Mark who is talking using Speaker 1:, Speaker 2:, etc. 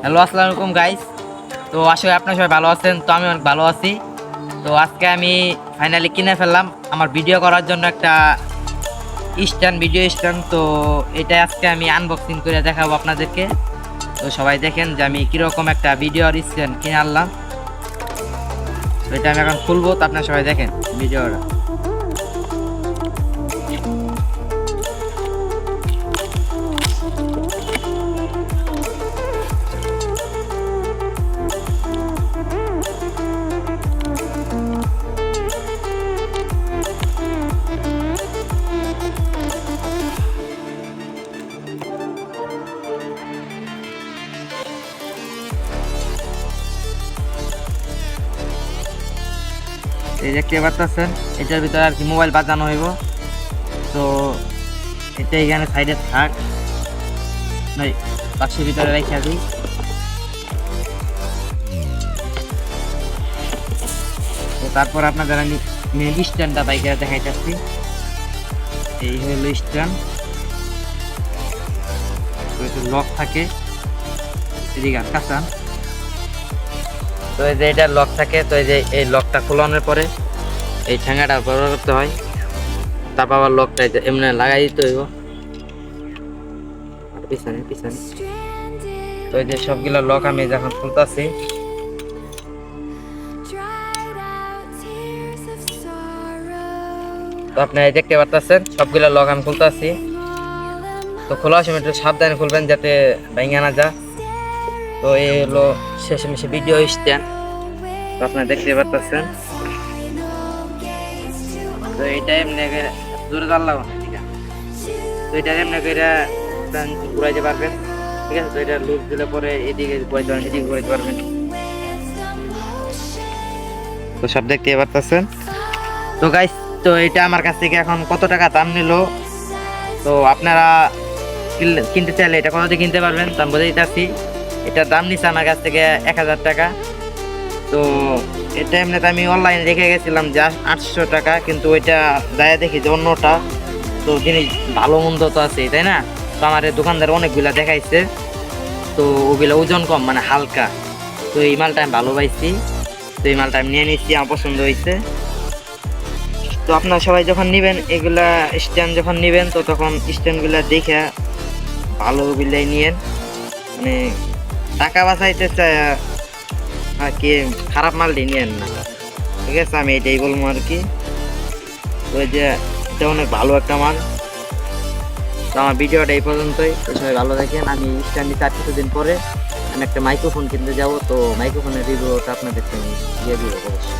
Speaker 1: Hello, আসসালামু আলাইকুম guys. তো আসলে আপনারা সবাই ভালো আছেন, তো আমি অনেক ভালো আছি। তো আজকে আমি ফাইনালি কিনে ফেললাম আমার ভিডিও করার জন্য একটা স্ট্যান্ড, ভিডিও স্ট্যান্ড। তো এটা আজকে আমি আনবক্সিং করে দেখাবো আপনাদেরকে। তো সবাই দেখেন যে আমি কিরকম একটা ভিডিও স্ট্যান্ড কিনে আনলাম। তো এটা আমি এখন খুলবো, তো আপনারা সবাই দেখেন ভিডিওটা। এই দেখতে পাচ্ছেন, এটার ভিতরে আর কি মোবাইল বাজানো হইব। তো এটা এখানে সাইডে থাক, নাই বাক্সের ভিতরে রেখে দিই। তো তারপর আপনাদের আমি মেন স্ট্যান্ডটা বাইকে দেখাইতেছি। এই হলো স্ট্যান্ড, লক থাকে এদিকে কাঁচা। তো এই যে এটা লক থাকে, তো এই যে এই লকটা খোলানোর পরে এই ঠ্যাঙ্গাটা বড় করতে হয়, তারপর আবার লকটা এমনি লাগাই দিতে হইব পিছনে পিছনে। তো এই যে সবগুলো লক আমি যখন খুলতেছি, তো আপনি দেখতে পাচ্ছেন সবগুলো লক আমি খুলতেছি। তো খোলার সময় একটু সাবধানে খুলবেন যাতে ভেঙে না যায়। তো এই হলো শেষে ভিডিও স্ট্যান্ড, তো আপনারা দেখতে পাচ্ছেন। তো এটা এমনি জোরে জাল লাগানো, ঠিক আছে। তো এটা এমনি করে ঘুরাইতে পারবেন, ঠিক আছে। তো এটা লুজ দিলে পরে এদিকে ঘুরাইতে পারবেন, এদিকে ঘুরাইতে পারবেন। তো সব দেখতে পাচ্ছেন। তো গাইস, তো এটা আমার কাছ থেকে এখন কত টাকা দাম নিল, তো আপনারা কিনতে চাইলে এটা কত দিয়ে কিনতে পারবেন তা আমি বলে দিতেছি। এটার দাম নিচ্ছে আমার কাছ থেকে 1000 টাকা। তো এটা এমনিতে আমি অনলাইনে রেখে গেছিলাম যে 800 টাকা, কিন্তু ওইটা যায় দেখি যে অন্যটা। তো জিনিস ভালো মন্দ তো আছে, তাই না? তো আমার এই দোকানদার অনেকগুলা দেখাইছে, তো ওগুলা ওজন কম, মানে হালকা। তো এই মালটা আমি ভালো পাইছি, তো এই মালটা আমি নিয়ে নিচ্ছি, আমার পছন্দ হয়েছে। তো আপনারা সবাই যখন নেবেন এগুলা স্ট্যান্ড, যখন নেবেন তো তখন স্ট্যান্ডগুলা দেখে ভালো বিলাই নিয়েন, মানে টাকা বাঁচাইতে চায় আর কি, খারাপ মালটি নিয়েন না, ঠিক আছে। আমি এটাই বলবো আর কি। তো এই যে এটা অনেক ভালো একটা মাল। তো আমার ভিডিওটা এই পর্যন্তই, তো সবাই ভালো থাকেন। আমি স্ট্যান্ড নিতে আর কিছুদিন পরে আমি একটা মাইক্রোফোন কিনতে যাবো, তো মাইক্রোফোনের রিভিউটা আপনাদেরকে আমি দিয়ে দিব অবশ্যই।